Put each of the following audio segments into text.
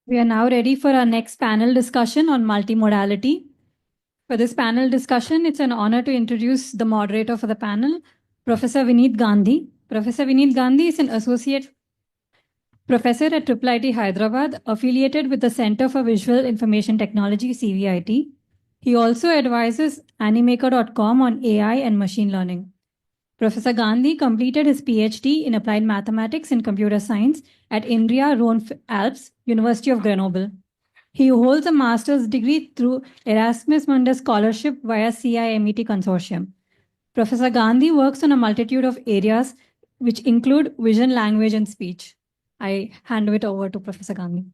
We are now ready for our next panel discussion on multimodality. For this panel discussion, it's an honor to introduce the moderator for the panel, Professor Vineet Gandhi. Professor Vineet Gandhi is an associate professor at IIIT Hyderabad, affiliated with the Center for Visual Information Technology, CVIT. He also advises animaker.com on AI and machine learning. Professor Gandhi completed his PhD in Applied Mathematics and Computer Science at India Rhone-Alpes, University of Grenoble. He holds a master's degree through Erasmus Mundus Scholarship via CIMET Consortium. Professor Gandhi works on a multitude of areas which include vision, language, and speech. I hand it over to Professor Gandhi.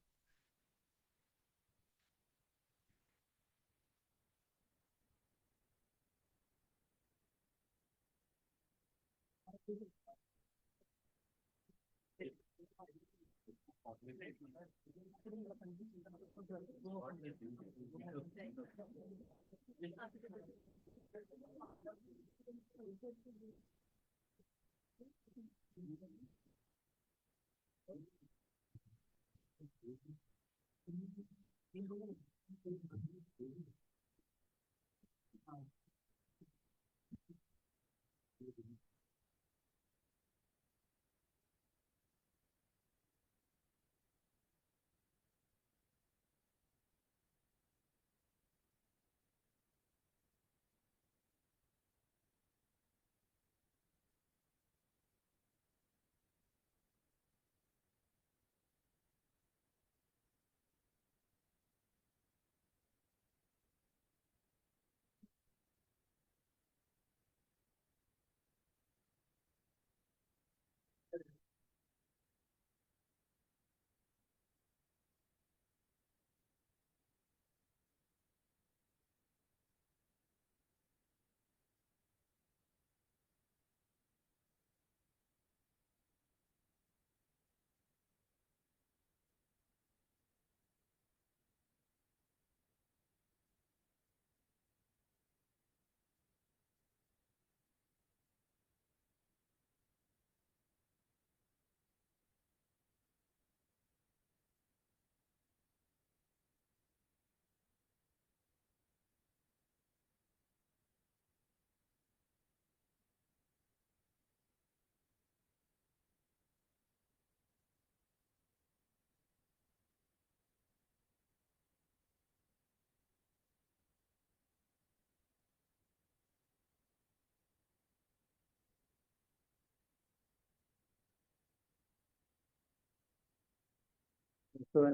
So,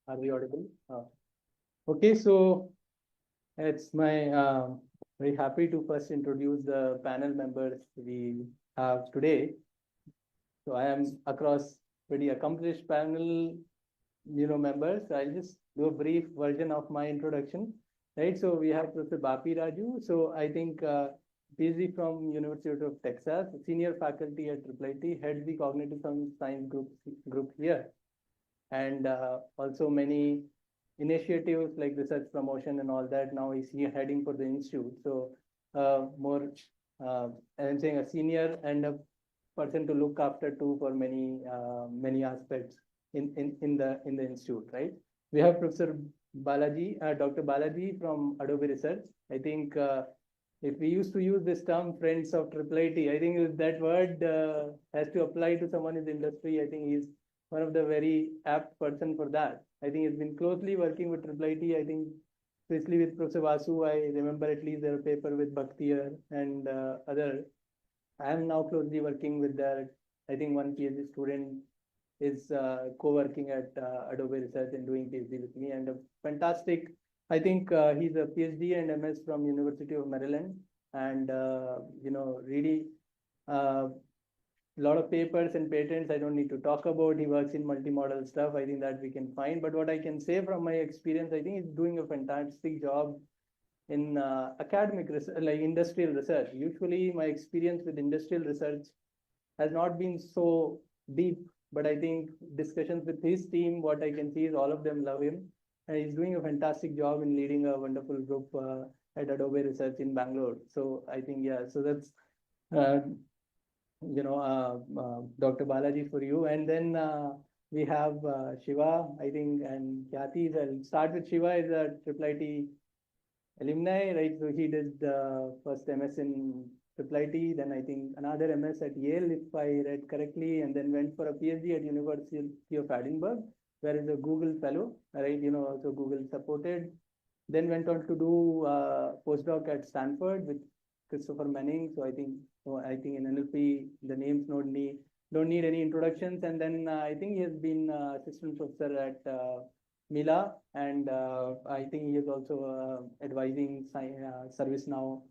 are we audible? Okay, so it's my very happy to first introduce the panel members we have today. So I am across pretty accomplished panel, members. I'll just do a brief version of my introduction, right? So we have Professor Bapi Raju. So I think PhD from University of Texas, senior faculty at IIIT, heads the cognitive science group here, and also many initiatives like research promotion and all that. Now he's here heading for the institute. So more, I'm saying a senior and a person to look after too for many aspects in the institute, right? We have Professor Balaji, Dr. Balaji from Adobe Research. I think if we used to use this term, friends of IIIT, I think that word has to apply to someone in the industry. I think he's one of the very apt person for that. I think he's been closely working with IIIT. I think especially with Professor Vasu, I remember at least their paper with Bhaktiyar and other. I am now closely working with their, I think one PhD student is co-working at Adobe Research and doing PhD with me, and a fantastic, I think he's a PhD and MS from University of Maryland, and really a lot of papers and patents I don't need to talk about. He works in multimodal stuff. I think that we can find. But what I can say from my experience, I think he's doing a fantastic job in academic research, like industrial research. Usually, my experience with industrial research has not been so deep. But I think discussions with his team, what I can see is all of them love him, and he's doing a fantastic job in leading a wonderful group at Adobe Research in Bangalore. So I think so that's uh, Dr. Balaji for you. And then we have Shiva, I think, and Khyati. I'll start with Shiva is a IIIT alumni, right? So he did the first MS in IIIT, then I think another MS at Yale, if I read correctly, and then went for a PhD at University of Edinburgh, where is a Google fellow, right? So Google supported. Then went on to do postdoc at Stanford with Christopher Manning. So I think in NLP the names don't need any introductions. And then I think he has been assistant professor at Mila, and I think he is also advising ServiceNow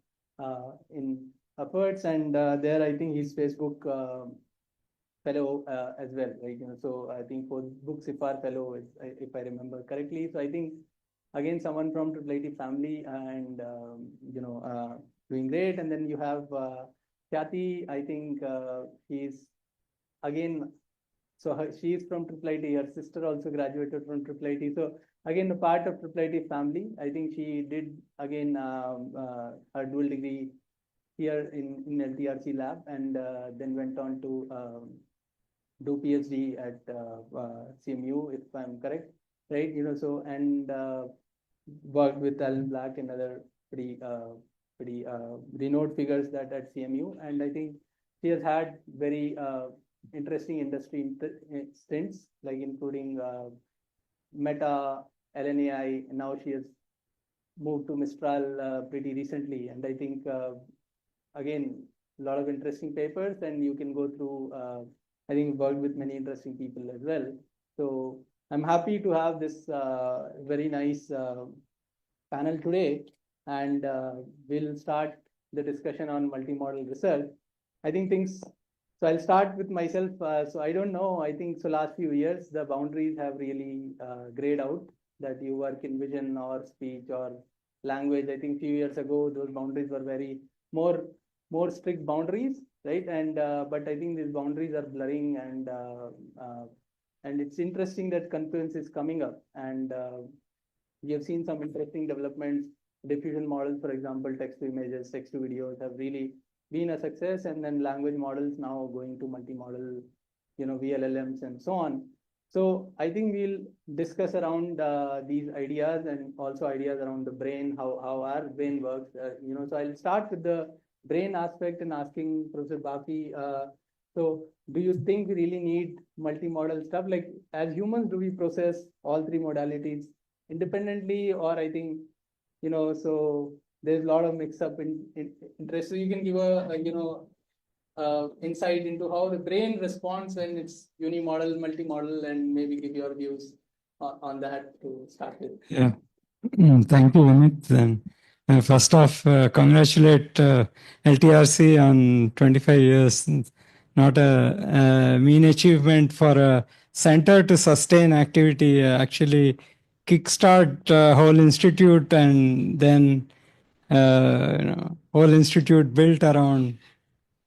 in efforts. And there I think he's Facebook fellow as well, right? So I think for Book Sifar fellow, if I remember correctly. So I think again someone from IIIT family and doing great. And then you have Khyati. I think he's again, so she is from IIIT. Her sister also graduated from IIIT. So again, a part of IIIT family. I think she did again her dual degree here in LTRC lab, and then went on to do PhD at CMU, if I'm correct, right? So and worked with Alan Black and other pretty renowned figures that at CMU, and I think she has had very interesting industry stints, like including Meta, LNAI. Now she has moved to Mistral pretty recently, and I think again a lot of interesting papers, and you can go through. I think worked with many interesting people as well. So I'm happy to have this very nice panel today, and we'll start the discussion on multimodal research. I think things. So I'll start with myself. So I don't know. I think so. Last few years, the boundaries have really grayed out. That you work in vision or speech or language. I think a few years ago, those boundaries were very more strict boundaries, right? And but I think these boundaries are blurring, and it's interesting that confluence is coming up, and we have seen some interesting developments. Diffusion models, for example, text to images, text to videos, have really been a success, and then language models now going to multimodal, VLLMs and so on. So I think we'll discuss around these ideas, and also ideas around the brain, how our brain works. So I'll start with the brain aspect and asking Professor Bafi. So do you think we really need multimodal stuff? Like as humans, do we process all three modalities independently, or I think, so there's a lot of mix-up in interest. So you can give insight into how the brain responds when it's unimodal, multimodal, and maybe give your views on that to start with. Yeah. Thank you, Vinit. And first off, congratulate LTRC on 25 years. Not a mean achievement for a center to sustain activity. Actually, kickstart whole institute, and then whole institute built around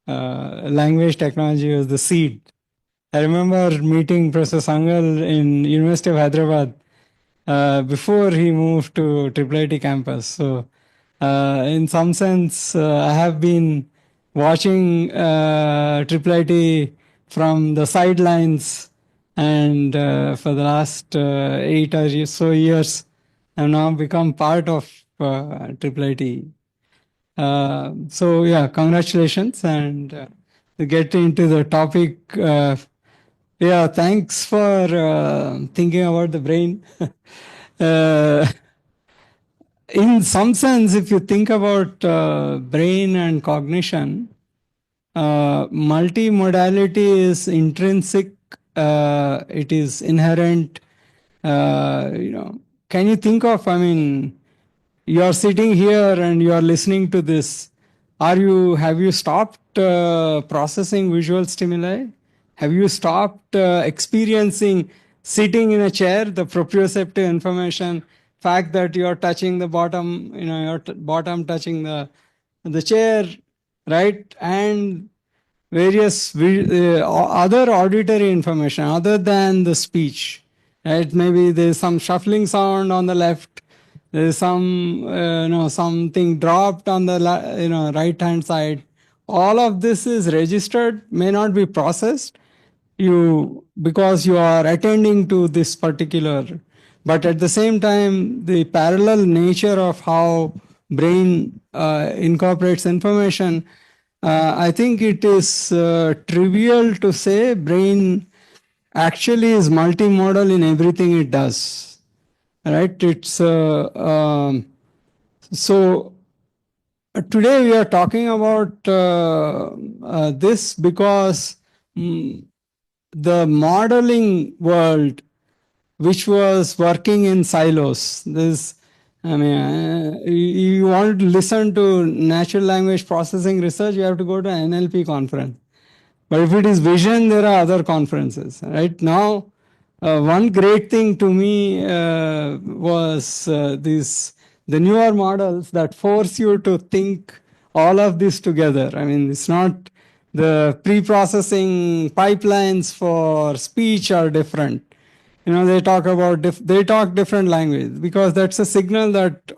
language technology was the seed. I remember meeting Professor Sangal in University of Hyderabad before he moved to IIIT campus. So in some sense, I have been watching IIIT from the sidelines, and for the last 8 or so years, I've now become part of IIIT. So yeah, congratulations, and to get into the topic. Yeah, thanks for thinking about the brain. In some sense, if you think about brain and cognition, multimodality is intrinsic. It is inherent. Can you think of? I mean, you are sitting here and you are listening to this. Have you stopped processing visual stimuli? Have you stopped experiencing sitting in a chair, the proprioceptive information, fact that you are touching the bottom, your bottom touching the chair, right? And various other auditory information other than the speech, right? Maybe there's some shuffling sound on the left. There's some, something dropped on the, right hand side. All of this is registered, may not be processed, because you are attending to this particular, but at the same time, the parallel nature of how brain incorporates information, I think it is trivial to say brain actually is multimodal in everything it does, right? It's so today we are talking about this because the modeling world, which was working in silos, this, I mean, you want to listen to natural language processing research, you have to go to an NLP conference. But if it is vision, there are other conferences. Right now, one great thing to me was the newer models that force you to think all of this together. I mean, it's not the pre-processing pipelines for speech are different. They talk about they talk different language because that's a signal that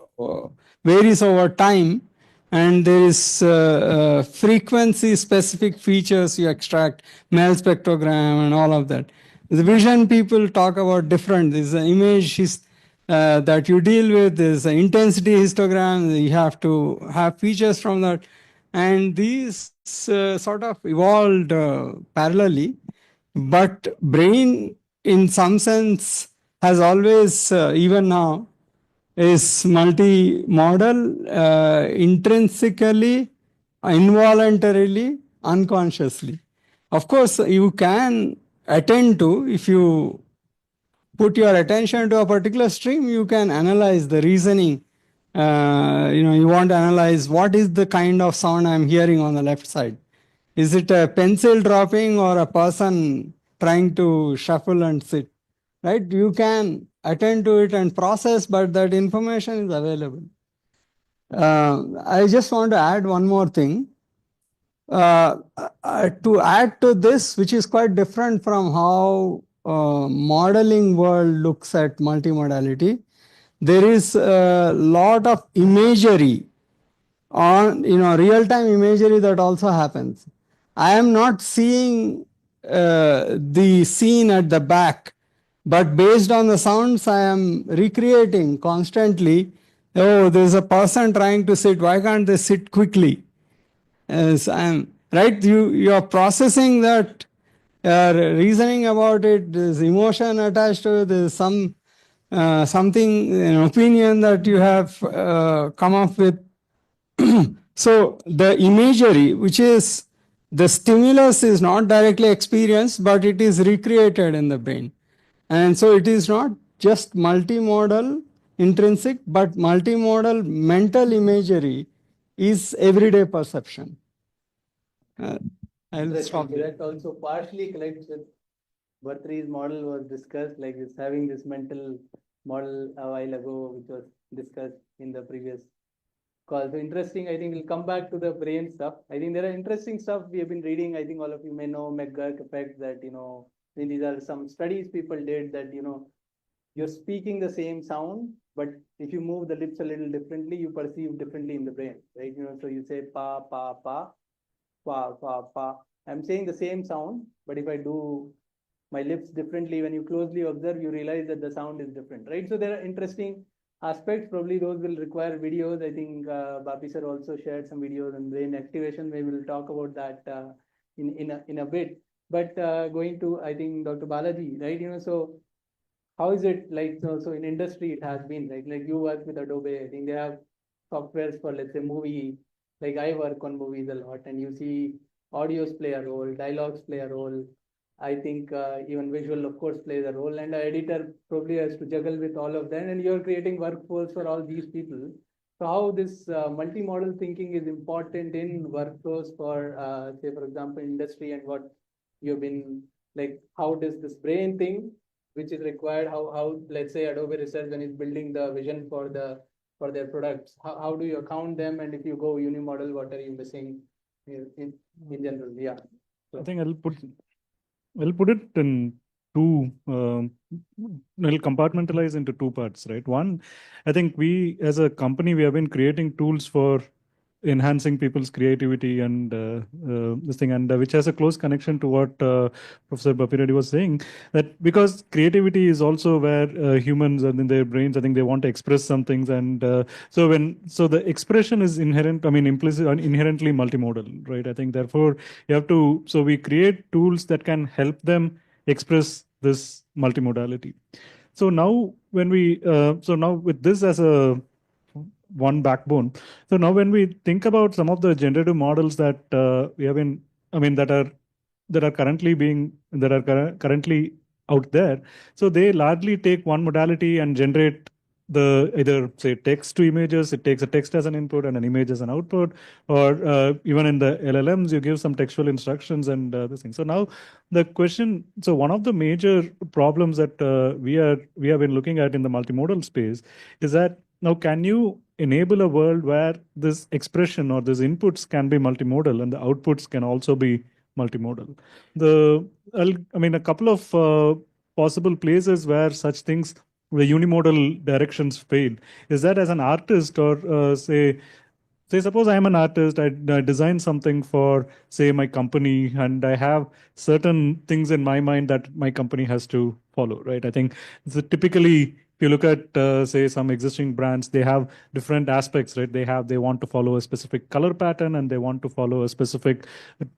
varies over time, and there is frequency specific features you extract, Mel spectrogram and all of that. The vision people talk about different. There's an image that you deal with, there's an intensity histogram, you have to have features from that, and these sort of evolved parallelly. But brain, in some sense, has always, even now, is multi-modal, intrinsically, involuntarily, unconsciously. Of course, you can attend to, if you put your attention to a particular stream, you can analyze the reasoning. You want to analyze what is the kind of sound I'm hearing on the left side. Is it a pencil dropping or a person trying to shuffle and sit? Right? You can attend to it and process, but that information is available. I just want to add one more thing. To add to this, which is quite different from how modeling world looks at multimodality, there is a lot of imagery on, real-time imagery that also happens. I am not seeing the scene at the back, but based on the sounds I am recreating constantly. Oh, there's a person trying to sit. Why can't they sit quickly? As I'm right, you are processing that, reasoning about it. There's emotion attached to it. There's something, an opinion that you have come up with. So the imagery, which is the stimulus, is not directly experienced, but it is recreated in the brain. And so it is not just multimodal intrinsic, but multimodal mental imagery is everyday perception. I'll stop there. That also partially collects with Bartry's model was discussed, like it's having this mental model a while ago, which was discussed in the previous call. So interesting. I think we'll come back to the brain stuff. I think there are interesting stuff we have been reading. I think all of you may know McGurk effect, that, these are some studies people did that, you're speaking the same sound, but if you move the lips a little differently, you perceive differently in the brain, right? So you say pa, pa, pa, pa, pa, pa. I'm saying the same sound, but if I do my lips differently, when you closely observe, you realize that the sound is different, right? So there are interesting aspects. Probably those will require videos. I think Bapi sir also shared some videos on brain activation. Maybe we'll talk about that in a bit. But going to, I think, Dr. Balaji, right? So how is it like? So in industry, it has been like you work with Adobe. I think they have softwares for, let's say, movie. Like I work on movies a lot, and you see audios play a role, dialogues play a role. I think even visual, of course, plays a role, and an editor probably has to juggle with all of that. And you're creating workflows for all these people. So how this multimodal thinking is important in workflows for, say, for example, industry, and what you've been like, how does this brain thing, which is required, how let's say Adobe Research, when it's building the vision for their products, how do you account them? And if you go unimodal, what are you missing in general? Yeah. So, I think I'll put it in two, I'll compartmentalize into two parts, right? One, I think we as a company, we have been creating tools for enhancing people's creativity and this thing, and which has a close connection to what Professor Bapiredi was saying, that because creativity is also where humans and in their brains, I think they want to express some things, and so the expression is inherent, I mean implicit and inherently multimodal, right? I think therefore you have to, so we create tools that can help them express this multimodality. So now when we so now with this as a one backbone, so now when we think about some of the generative models that we have been, I mean that are currently out there, so they largely take one modality and generate the either say text to images. It takes a text as an input and an image as an output, or even in the LLMs you give some textual instructions and this thing. So now the question, so one of the major problems that we have been looking at in the multimodal space is that now can you enable a world where this expression or these inputs can be multimodal and the outputs can also be multimodal? I mean, a couple of possible places where such things, the unimodal directions fail, is that as an artist or say suppose I am an artist, I design something for say my company, and I have certain things in my mind that my company has to follow, right? I think typically if you look at say some existing brands, they have different aspects, right? They want to follow a specific color pattern, and they want to follow a specific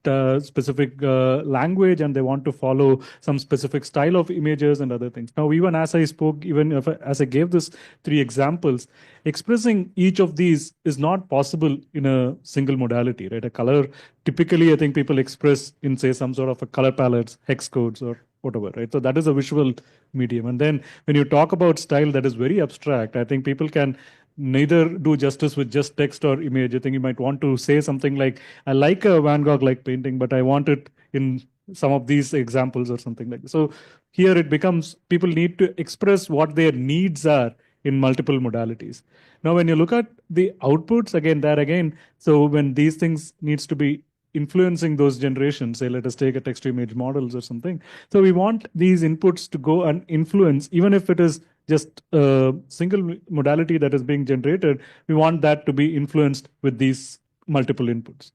language, and they want to follow some specific style of images and other things. Now, even as I spoke, even as I gave this 3 examples, expressing each of these is not possible in a single modality, right? A color, typically, I think people express in, say, some sort of a color palettes, hex codes, or whatever, right? So that is a visual medium. And then when you talk about style that is very abstract, I think people can neither do justice with just text or image. I think you might want to say something like, I like a Van Gogh-like painting, but I want it in some of these examples or something like that. So here it becomes, people need to express what their needs are in multiple modalities. Now, when you look at the outputs, again, so when these things needs to be influencing those generations, say, let us take a text to image models or something. So we want these inputs to go and influence, even if it is just a single modality that is being generated, we want that to be influenced with these multiple inputs.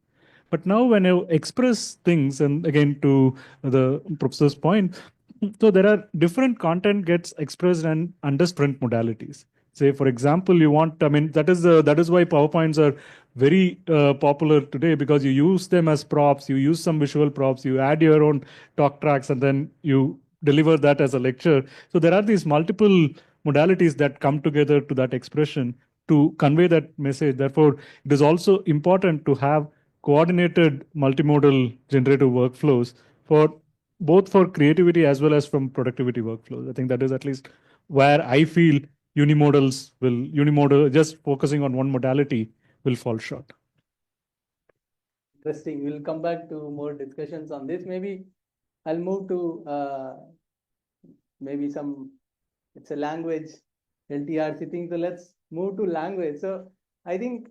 But now when you express things, and again to the professor's point, so there are different content gets expressed and under different modalities. Say, for example, you want, I mean, that is why PowerPoints are very popular today, because you use them as props, you use some visual props, you add your own talk tracks, and then you deliver that as a lecture. So there are these multiple modalities that come together to that expression to convey that message. Therefore, it is also important to have coordinated multimodal generative workflows for both for creativity as well as from productivity workflows. I think that is at least where I feel unimodal, just focusing on one modality will fall short. Interesting. We'll come back to more discussions on this. Maybe I'll move to maybe it's a language LTRC thing. So let's move to language. So I think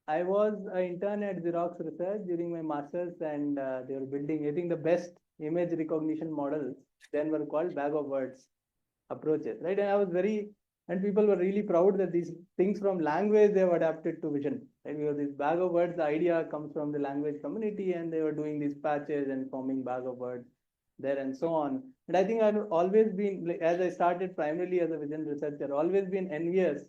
I was an intern at Xerox Research during my master's, and they were building, I think, the best image recognition models then were called bag of words approaches, right? And people were really proud that these things from language they have adapted to vision, right? Because this bag of words, the idea comes from the language community, and they were doing these patches and forming bag of words there and so on. And I think I've always been, like, as I started primarily as a vision researcher, always been envious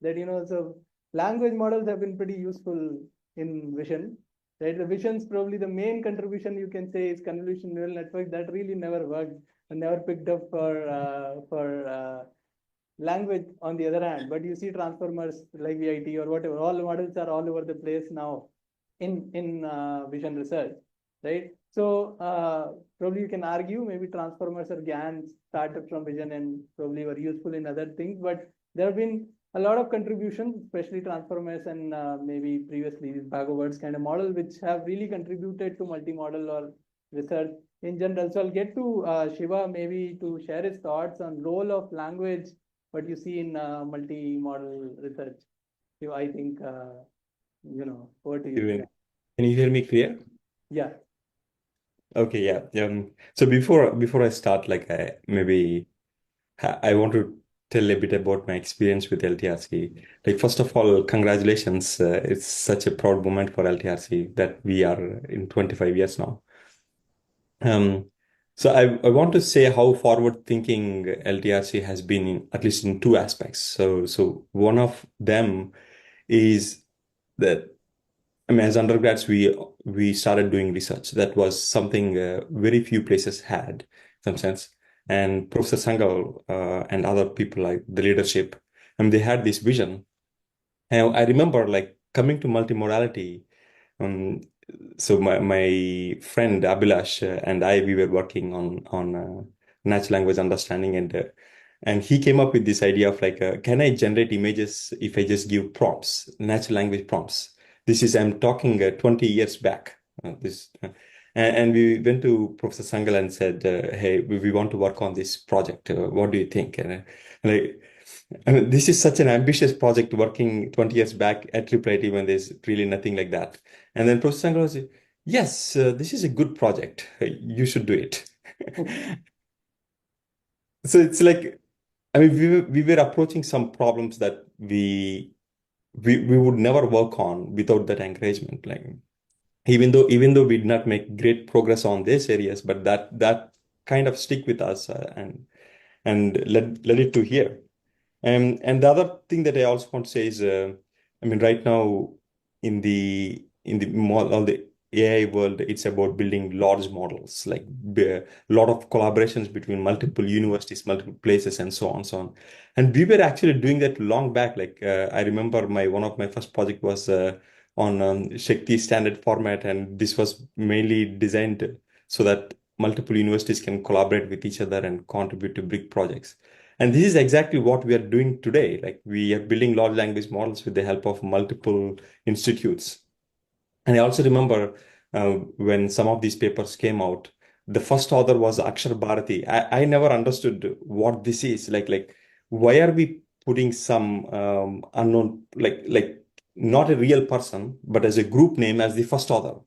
that, so language models have been pretty useful in vision, right? The vision's probably the main contribution you can say is convolutional neural network. That really never worked and never picked up for language on the other hand. But you see transformers like VIT or whatever, all the models are all over the place now in vision research, right? So probably you can argue maybe transformers or GANs started from vision and probably were useful in other things, but there have been a lot of contributions, especially transformers and maybe previously these bag of words kind of model, which have really contributed to multimodal or research in general. So I'll get to Shiva maybe to share his thoughts on role of language, what you see in multimodal research. So I think, over to you. Can you hear me clear? Yeah. Okay, yeah. So before I start, like I want to tell a bit about my experience with LTRC. Like, first of all, congratulations. It's such a proud moment for LTRC that we are in 25 years now. So I want to say how forward-thinking LTRC has been in, at least in two aspects. So one of them is that, I mean, as undergrads, we started doing research. That was something very few places had, in some sense. And Professor Sangal and other people like the leadership, I mean, they had this vision. And I remember like coming to multimodality. Um, so my friend Abhilash and I, we were working on natural language understanding, and he came up with this idea of like, can I generate images if I just give prompts, natural language prompts? This is, I'm talking 20 years back. And we went to Professor Sangal and said, hey, we want to work on this project. What do you think? And like, I mean, this is such an ambitious project working 20 years back at IIIT when there's really nothing like that. And then Professor Sangal was, yes, this is a good project. You should do it. So it's like, I mean, we were approaching some problems that we would never work on without that encouragement. Like, even though we did not make great progress on these areas, but that kind of stick with us and led it to here. And the other thing that I also want to say is, I mean, right now in all the AI world, it's about building large models, like a lot of collaborations between multiple universities, multiple places, and so on, so on. And we were actually doing that long back. Like I remember one of my first project was on Shakti standard format, and this was mainly designed so that multiple universities can collaborate with each other and contribute to big projects. And this is exactly what we are doing today. Like we are building large language models with the help of multiple institutes. And I also remember when some of these papers came out, the first author was Akshar Bharati. I never understood what this is. Like why are we putting some unknown, like not a real person, but as a group name as the first author?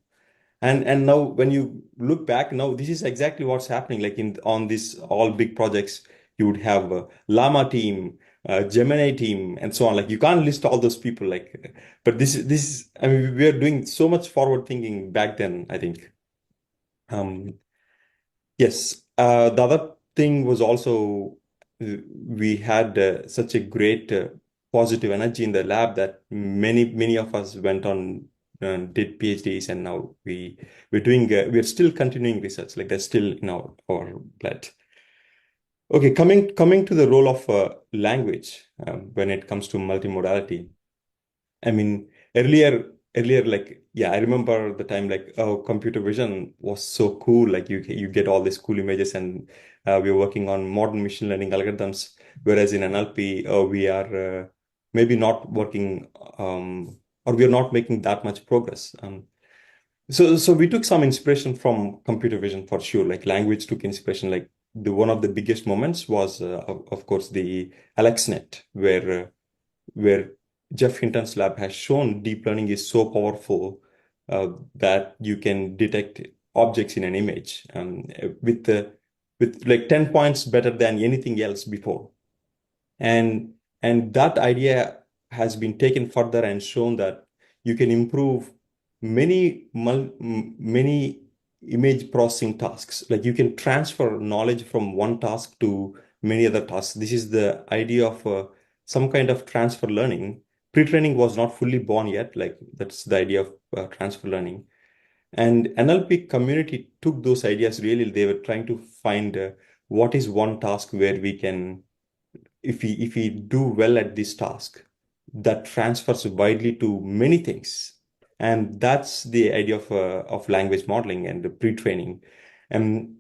And now when you look back, now this is exactly what's happening. Like on these all big projects, you would have a Llama team, Gemini team, and so on. Like you can't list all those people. Like, but this is, I mean, we were doing so much forward thinking back then, I think. Yes. The other thing was also we had such a great positive energy in the lab that many of us went on did PhDs, and now we're still continuing research. Like that's still in our blood. Okay, coming to the role of language when it comes to multimodality. I mean, earlier, like, yeah, I remember the time like, oh, computer vision was so cool. Like you get all these cool images, and we're working on modern machine learning algorithms. Whereas in NLP, we are maybe not working, or we are not making that much progress. So we took some inspiration from computer vision for sure. Like language took inspiration. Like one of the biggest moments was, of course, the AlexNet, where Jeff Hinton's lab has shown deep learning is so powerful that you can detect objects in an image with like 10 points better than anything else before. And that idea has been taken further and shown that you can improve many image processing tasks. Like you can transfer knowledge from one task to many other tasks. This is the idea of some kind of transfer learning. Pre-training was not fully born yet. Like that's the idea of transfer learning. And NLP community took those ideas really. They were trying to find what is one task where we can, if we do well at this task, that transfers widely to many things. And that's the idea of language modeling and the pre-training. And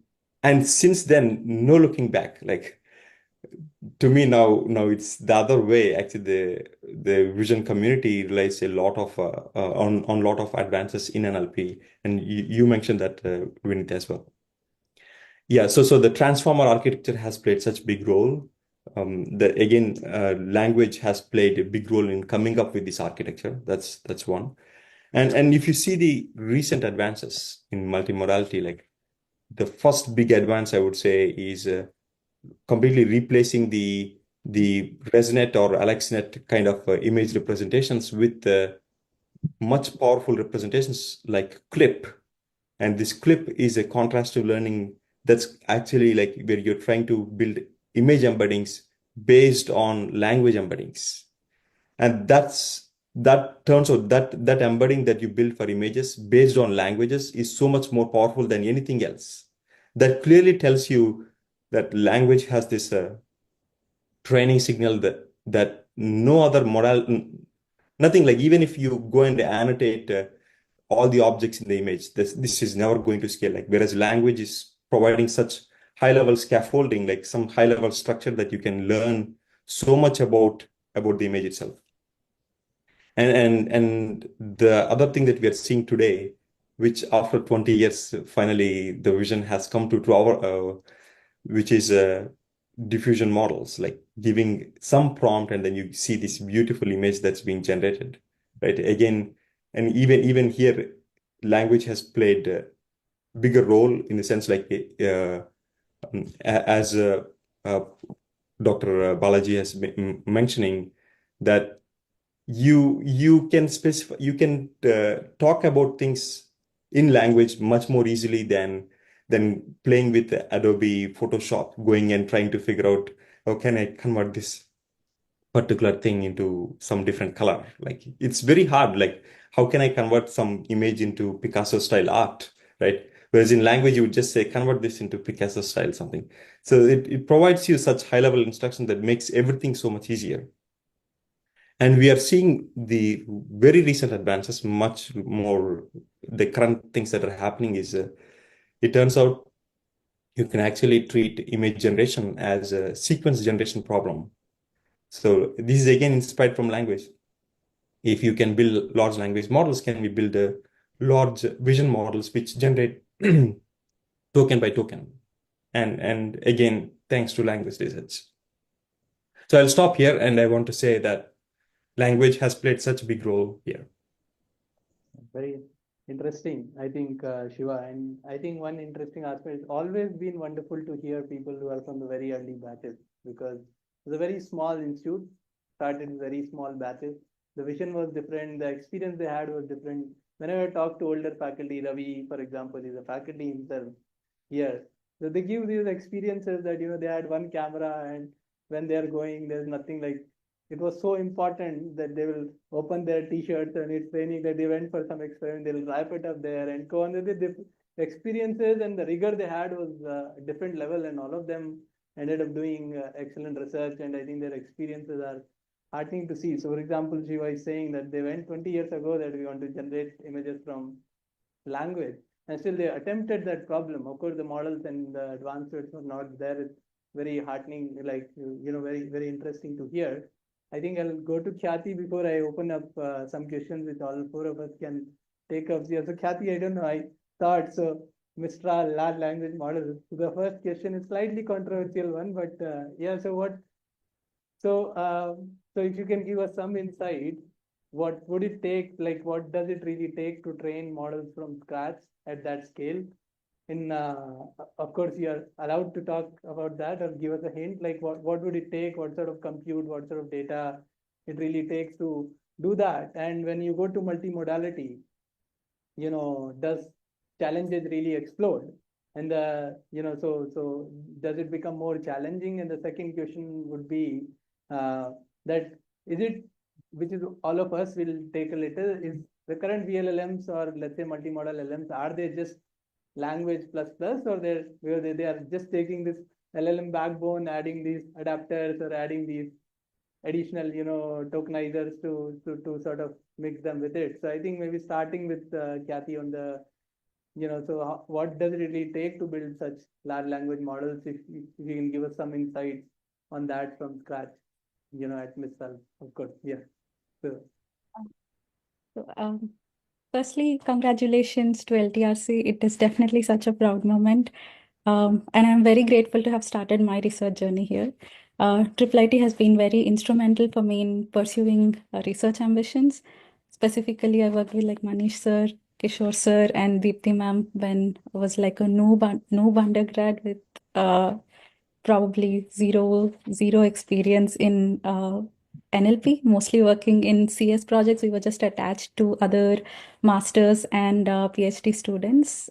since then, no looking back. Like to me now it's the other way. Actually, the vision community relies a lot of on a lot of advances in NLP, and you mentioned that Vinith as well. Yeah, so the transformer architecture has played such big role. Language has played a big role in coming up with this architecture. That's one. And if you see the recent advances in multimodality, like the first big advance I would say is completely replacing the the ResNet or AlexNet kind of image representations with much powerful representations like CLIP. And this CLIP is a contrastive learning that's actually like where you're trying to build image embeddings based on language embeddings. And that turns out that embedding that you build for images based on languages is so much more powerful than anything else. That clearly tells you that language has this training signal that no other model, nothing like even if you go and annotate all the objects in the image, this is never going to scale. Like whereas language is providing such high level scaffolding, like some high level structure that you can learn so much about the image itself. And the other thing that we are seeing today, which after 20 years, finally the vision has come to our, which is diffusion models, like giving some prompt and then you see this beautiful image that's being generated, right? Again, and even here, language has played a bigger role in the sense like as Dr. Balaji has been mentioning that you can specify, you can talk about things in language much more easily than playing with Adobe Photoshop, going and trying to figure out how can I convert this particular thing into some different color. Like it's very hard. Like how can I convert some image into Picasso style art, right? Whereas in language, you would just say, convert this into Picasso style something. So it provides you such high level instruction that makes everything so much easier. And we are seeing the very recent advances, much more, the current things that are happening is, it turns out you can actually treat image generation as a sequence generation problem. So this is again inspired from language. If you can build large language models, can we build large vision models which generate token by token? And again, thanks to language research. So I'll stop here, and I want to say that language has played such a big role here. Very interesting, I think, Shiva. And I think one interesting aspect, it's always been wonderful to hear people who are from the very early batches, because it's a very small institute, started in very small batches. The vision was different, the experience they had was different. Whenever I talk to older faculty, Ravi, for example, is a faculty himself here. So they give these experiences that, they had one camera, and when they're going, there's nothing like, it was so important that they will open their t-shirts and it's raining, that they went for some experiment, they'll wrap it up there and go on with it. The experiences and the rigor they had was a different level, and all of them ended up doing excellent research, and I think their experiences are heartening to see. So for example, Shiva is saying that they went 20 years ago that we want to generate images from language, and still they attempted that problem. Of course, the models and the advancements were not there. It's very heartening, like, very, very interesting to hear. I think I'll go to Khyati before I open up some questions which all four of us can take up here. So Khyati, I don't know, I thought, so Mistral, large language model. So the first question is slightly controversial one, but yeah, so what, so if you can give us some insight, what would it take, like what does it really take to train models from scratch at that scale? Of course, you are allowed to talk about that or give us a hint, like what would it take, what sort of compute, what sort of data it really takes to do that? And when you go to multimodality, does challenges really explode? And so does it become more challenging? And the second question would be that is it, which is all of us will take a little, is the current VLLMs or let's say multimodal LLMs, are they just language plus plus, or they are just taking this LLM backbone, adding these adapters or adding these additional tokenizers to sort of mix them with it? So I think maybe starting with Khyati on the so what does it really take to build such large language models, if you can give us some insights on that from scratch, at Mistral, of course. Yeah. So, firstly, congratulations to LTRC. It is definitely such a proud moment. And I'm very grateful to have started my research journey here. IIIT has been very instrumental for me in pursuing research ambitions. Specifically, I worked with like Manish sir, Kishore sir, and Deepthi ma'am when I was like a noob undergrad with probably zero experience in NLP, mostly working in CS projects. We were just attached to other masters and PhD students.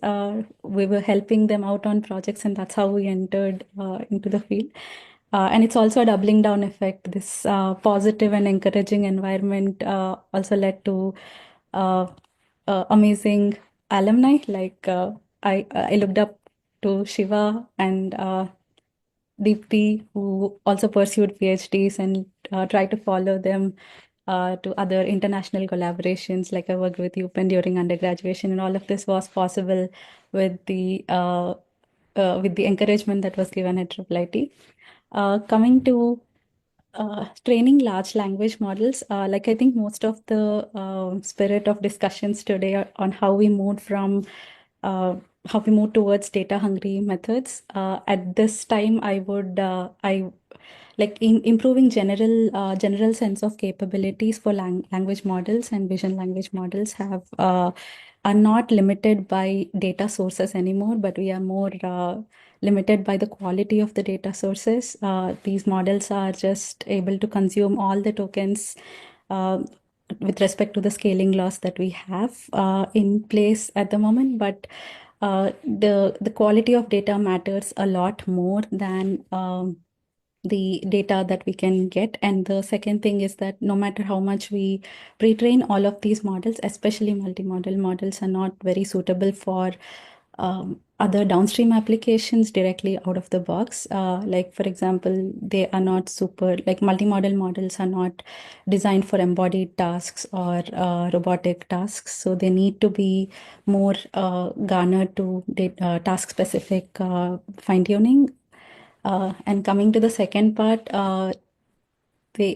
We were helping them out on projects, and that's how we entered into the field. And it's also a doubling down effect. This positive and encouraging environment also led to amazing alumni. Like I looked up to Shiva and Deepti, who also pursued PhDs, and tried to follow them to other international collaborations. Like I worked with UPenn during undergraduation, and all of this was possible with the encouragement that was given at IIIT. Coming to training large language models, like I think most of the spirit of discussions today are on how we moved towards data hungry methods. At this time, I would like improving general sense of capabilities for language models and vision language models are not limited by data sources anymore, but we are more limited by the quality of the data sources. These models are just able to consume all the tokens with respect to the scaling laws that we have in place at the moment, but the quality of data matters a lot more than the data that we can get. And the second thing is that no matter how much we pre-train all of these models, especially multimodal models, are not very suitable for other downstream applications directly out of the box. Like, for example, they are not like multimodal models are not designed for embodied tasks or robotic tasks. So they need to be more garnered to task-specific fine-tuning. And coming to the second part, are they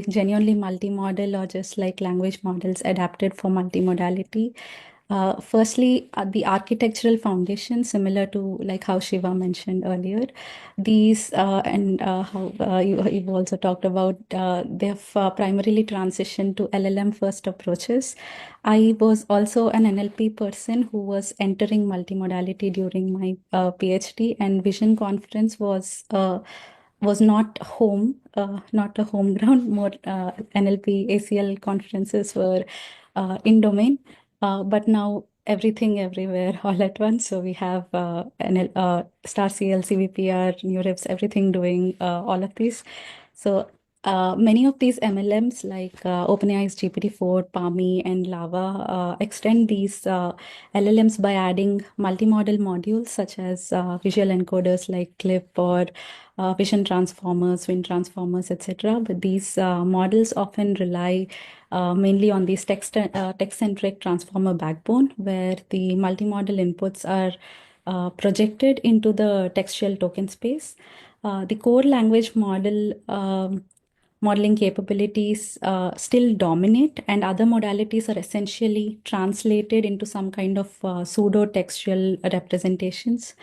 genuinely multimodal or just like language models adapted for multimodality? Firstly, the architectural foundation, similar to like how Shiva mentioned earlier, these and how you've also talked about, they have primarily transitioned to LLM first approaches. I was also an NLP person who was entering multimodality during my PhD, and Vision Conference was not not a home ground. More NLP ACL conferences were in domain. But now everything everywhere all at once. So we have Star CL, CVPR, NeurIPS, everything doing all of these. So many of these MLMs like OpenAI's GPT-4, Palmy, and Lava extend these LLMs by adding multimodal modules such as visual encoders like CLIP or vision transformers, wind transformers, etc. But these models often rely mainly on these text-centric transformer backbone, where the multimodal inputs are projected into the textual token space. The core language modeling capabilities still dominate, and other modalities are essentially translated into some kind of pseudo-textual representations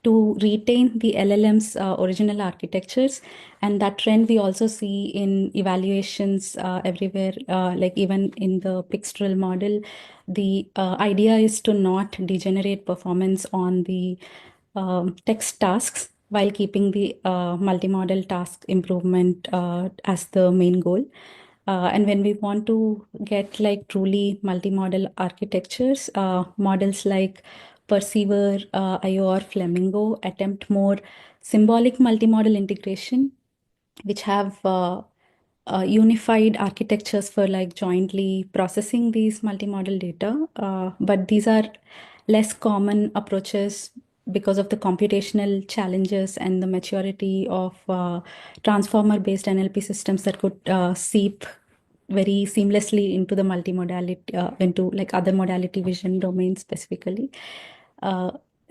to retain the LLM's original architectures. And that trend we also see in evaluations everywhere, like even in the pictorial model. The idea is to not degenerate performance on the text tasks while keeping the multimodal task improvement as the main goal. And when we want to get like truly multimodal architectures, models like Perceiver, IO, or Flamingo attempt more symbolic multimodal integration, which have unified architectures for like jointly processing these multimodal data. But these are less common approaches because of the computational challenges and the maturity of transformer-based NLP systems that could seep very seamlessly into the multimodality, into like other modality vision domains specifically.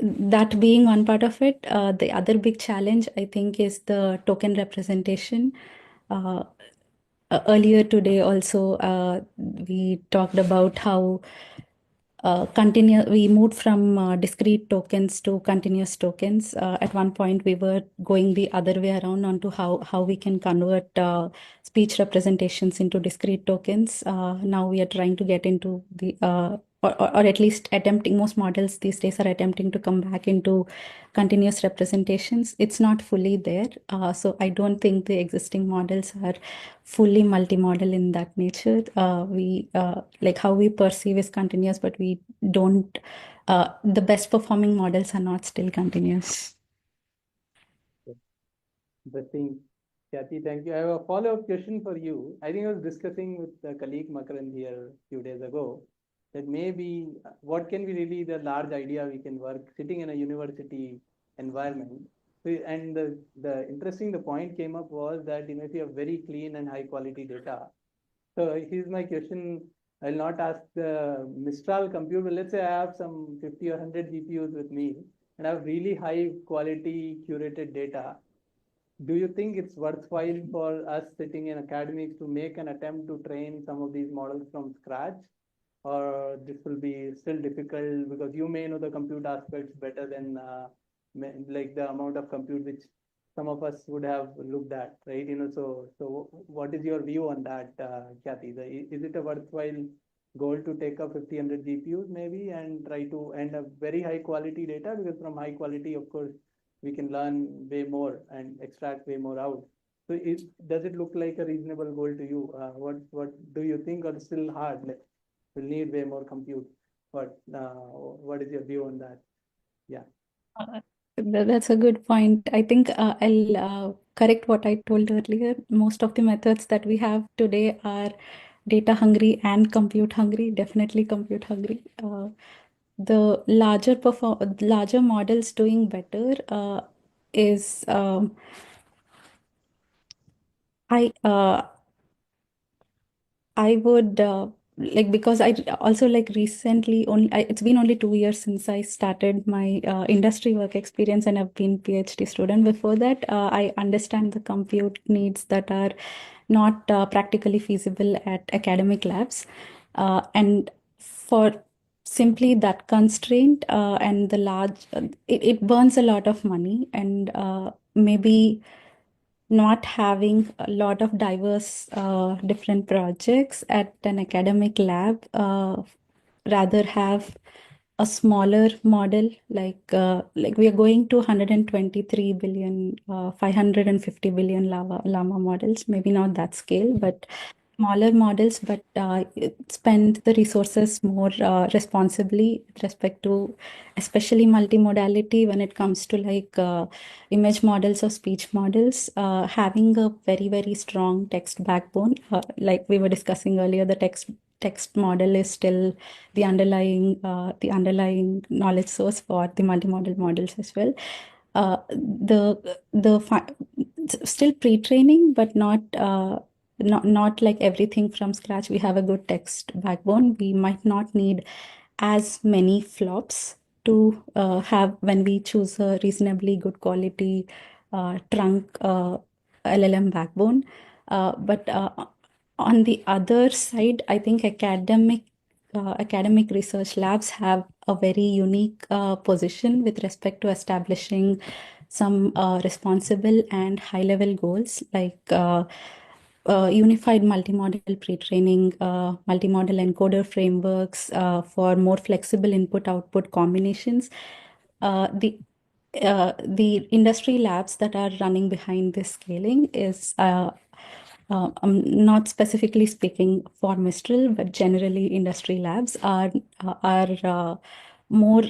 That being one part of it, the other big challenge I think is the token representation. Earlier today also we talked about how we moved from discrete tokens to continuous tokens. At one point, we were going the other way around onto how we can convert speech representations into discrete tokens. Now we are trying to get into the or at least attempting, most models these days are attempting to come back into continuous representations. It's not fully there. So I don't think the existing models are fully multimodal in that nature. Like how we perceive is continuous, but we don't, the best performing models are not still continuous. Interesting. Kathy, thank you. I have a follow-up question for you. I think I was discussing with a colleague Makaran here a few days ago that maybe what can be really the large idea we can work sitting in a university environment. So, and the interesting the point came up was that if you have very clean and high quality data. So here's my question. I'll not ask the Mistral compute, but let's say I have some 50 or 100 GPUs with me and I have really high quality curated data. Do you think it's worthwhile for us sitting in academics to make an attempt to train some of these models from scratch? Or this will be still difficult because you may know the compute aspects better than like the amount of compute which some of us would have looked at, right? So what is your view on that, Kathy? Is it a worthwhile goal to take up 50, 100 GPUs maybe and try to end up very high quality data? Because from high quality, of course, we can learn way more and extract way more out. So does it look like a reasonable goal to you? What do you think, or still hard? Like, we'll need way more compute. But what is your view on that? Yeah. That's a good point. I think I'll correct what I told earlier. Most of the methods that we have today are data hungry and compute hungry, definitely compute hungry. The larger models doing better is I would like, because I also like recently it's been only 2 years since I started my industry work experience, and I've been PhD student. Before that, I understand the compute needs that are not practically feasible at academic labs, and for simply that constraint and the large, it burns a lot of money, and maybe not having a lot of diverse different projects at an academic lab, rather have a smaller model, like we are going to 123 billion, 550 billion llama models, maybe not that scale, but smaller models, but spend the resources more responsibly with respect to especially multimodality when it comes to like image models or speech models, having a very, very strong text backbone. Like we were discussing earlier, the text model is still the underlying knowledge source for the multimodal models as well. Still pre-training, but not like everything from scratch. We have a good text backbone. We might not need as many flops to have when we choose a reasonably good quality trunk LLM backbone. But on the other side, I think academic research labs have a very unique position with respect to establishing some responsible and high-level goals, like unified multimodal pre-training, multimodal encoder frameworks for more flexible input-output combinations. The industry labs that are running behind this scaling is I'm not specifically speaking for Mistral, but generally industry labs are more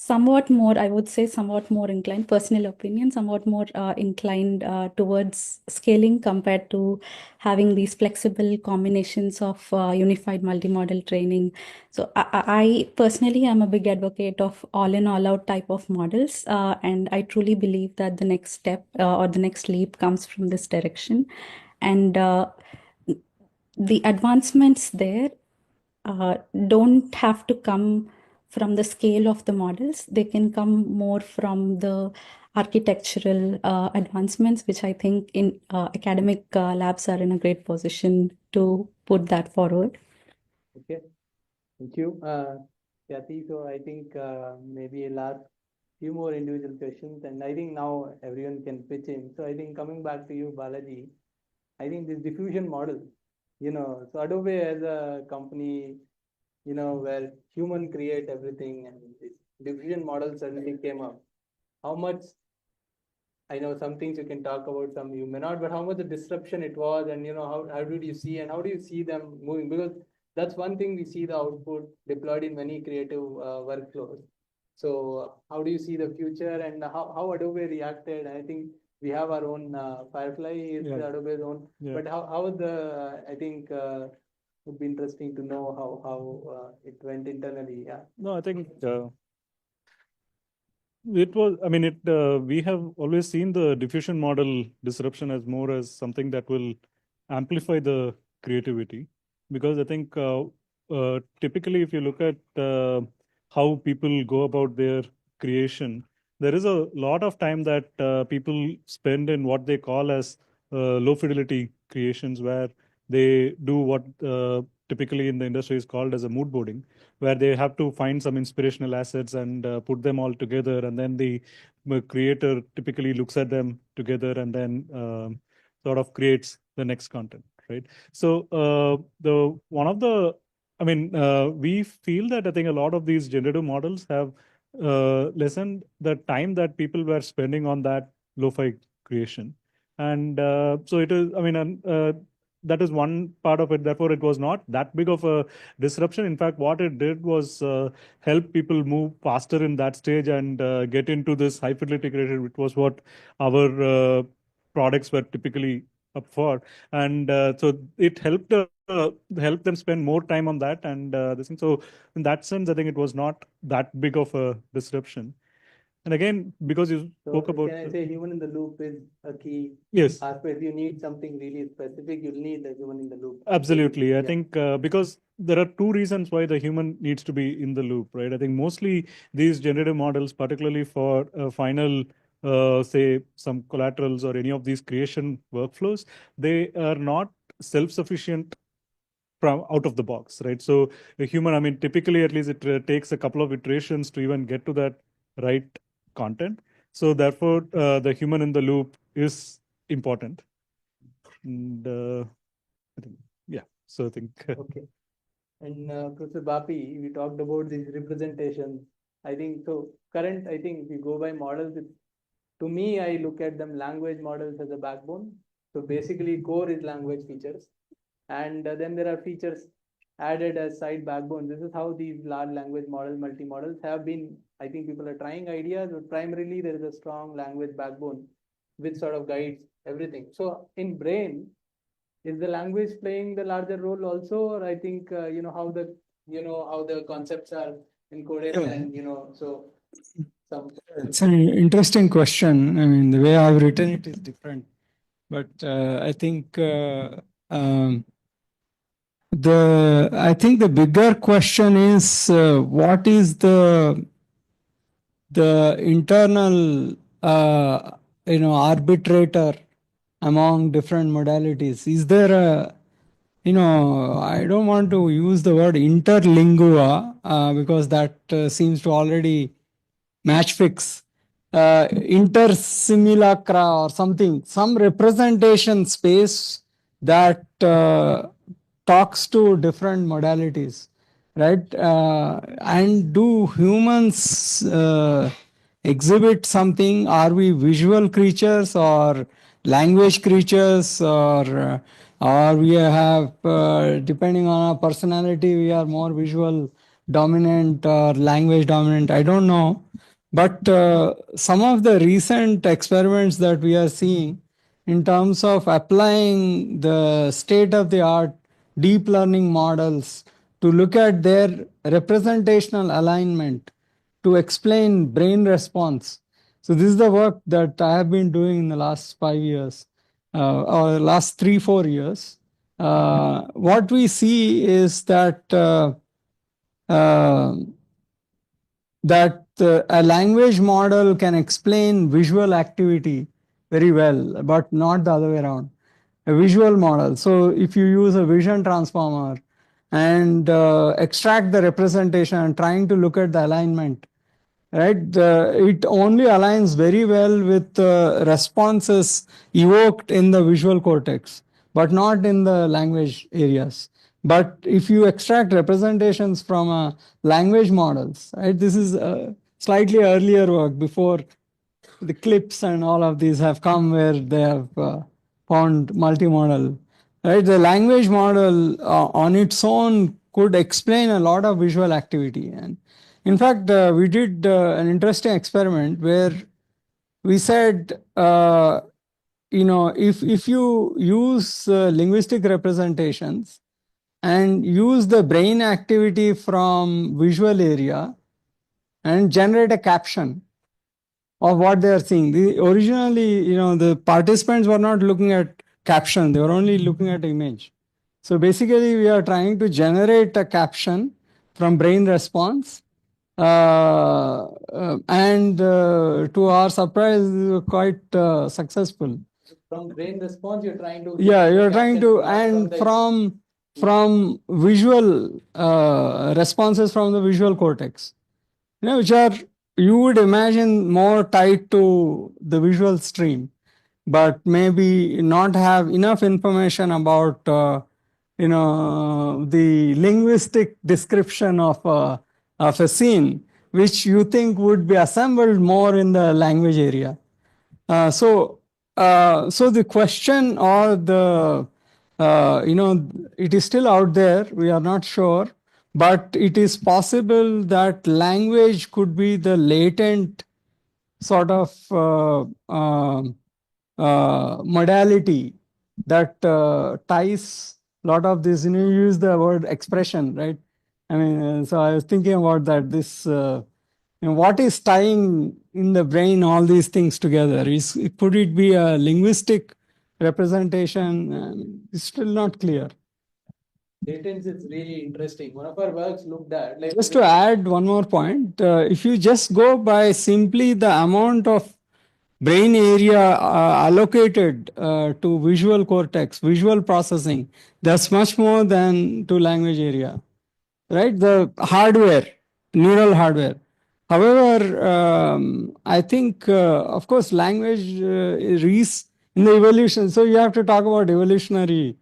somewhat more, I would say, somewhat more inclined, personal opinion, somewhat more inclined towards scaling compared to having these flexible combinations of unified multimodal training. So I personally am a big advocate of all in, all out type of models. And I truly believe that the next step or the next leap comes from this direction. And the advancements there don't have to come from the scale of the models. They can come more from the architectural advancements, which I think in academic labs are in a great position to put that forward. Okay. Thank you, Kathy. So I think maybe a last few more individual questions, and I think now everyone can pitch in. So I think coming back to you, Balaji, I think this diffusion model, so Adobe as a company, where human create everything and this diffusion model suddenly came up. How much, I know some things you can talk about, some you may not, but how much the disruption it was, and how did you see, and how do you see them moving? Because that's one thing we see the output deployed in many creative workflows. So how do you see the future, and how Adobe reacted? I think we have our own Firefly is Adobe's own, but how the I think would be interesting to know how it went internally. Yeah. No, I think it was, I mean, we have always seen the diffusion model disruption as more as something that will amplify the creativity. Because I think typically, if you look at how people go about their creation, there is a lot of time that people spend in what they call as low fidelity creations, where they do what typically in the industry is called as a mood boarding, where they have to find some inspirational assets and put them all together, and then the creator typically looks at them together and then sort of creates the next content, right? So the one of the, I mean, we feel that I think a lot of these generative models have lessened the time that people were spending on that lo-fi creation. And so it is, I mean, that is one part of it. Therefore, it was not that big of a disruption. In fact, what it did was help people move faster in that stage and get into this high fidelity creation, which was what our products were typically up for. And so it helped them spend more time on that. And this thing. So in that sense, I think it was not that big of a disruption. And again, because you spoke about, can I say human in the loop is a key yes, aspect. If you need something really specific, you'll need the human in the loop. Absolutely. I think because there are two reasons why the human needs to be in the loop, right? I think mostly these generative models, particularly for final, say, some collaterals or any of these creation workflows, they are not self-sufficient from out of the box, right? So a human, I mean, typically at least it takes a couple of iterations to even get to that right content. So therefore, the human in the loop is important. And I think, yeah. So I think. Okay. And Professor Bapi, we talked about these representations. I think so. Current, I think if you go by models, to me, I look at them language models as a backbone. So basically, core is language features, and then there are features added as side backbone. This is how these large language models, multi-models have been. I think people are trying ideas, but primarily there is a strong language backbone which sort of guides everything. So in brain, is the language playing the larger role also, or I think how the concepts are encoded, and so some. It's an interesting question. I mean, the way I've written it is different, but I think I think the bigger question is what is the internal arbitrator among different modalities? Is there a I don't want to use the word interlingua because that seems to already match fix. Intersimulacra or something, some representation space that talks to different modalities, right? And do humans exhibit something? Are we visual creatures or language creatures, or we have, depending on our personality, we are more visual dominant or language dominant? I don't know. But some of the recent experiments that we are seeing in terms of applying the state-of-the-art deep learning models to look at their representational alignment to explain brain response. So this is the work that I have been doing in the last 5 years, or last 3-4 years. What we see is that a language model can explain visual activity very well, but not the other way around. A visual model. So if you use a vision transformer and extract the representation and trying to look at the alignment, right? It only aligns very well with responses evoked in the visual cortex. but not in the language areas. But if you extract representations from language models, right, this is slightly earlier work before the clips and all of these have come, where they have found multimodal. Right, the language model on its own could explain a lot of visual activity. And in fact, we did an interesting experiment where we said, if you use linguistic representations and use the brain activity from visual area and generate a caption of what they are seeing. Originally, the participants were not looking at caption, they were only looking at image. So basically, we are trying to generate a caption from brain response. And to our surprise, we were quite successful. From brain response, you're trying to. Yeah, you're trying capture to, not and from from visual responses from the visual cortex, which are, you would imagine, more tied to the visual stream, but maybe not have enough information about the linguistic description of a scene, which you think would be assembled more in the language area. So the question, or it is still out there. We are not sure, but it is possible that language could be the latent sort of modality that ties a lot of this. You use the word expression, right? I mean, so I was thinking about that. This. What is tying in the brain all these things together? Could it be a linguistic representation? It's still not clear. Latents is really interesting. One of our works looked at, like, just to add one more point, if you just go by simply the amount of brain area allocated to visual cortex, visual processing, that's much more than to language area, right? The hardware, neural hardware. However, I think, of course, language is in the evolution. So you have to talk about evolutionary,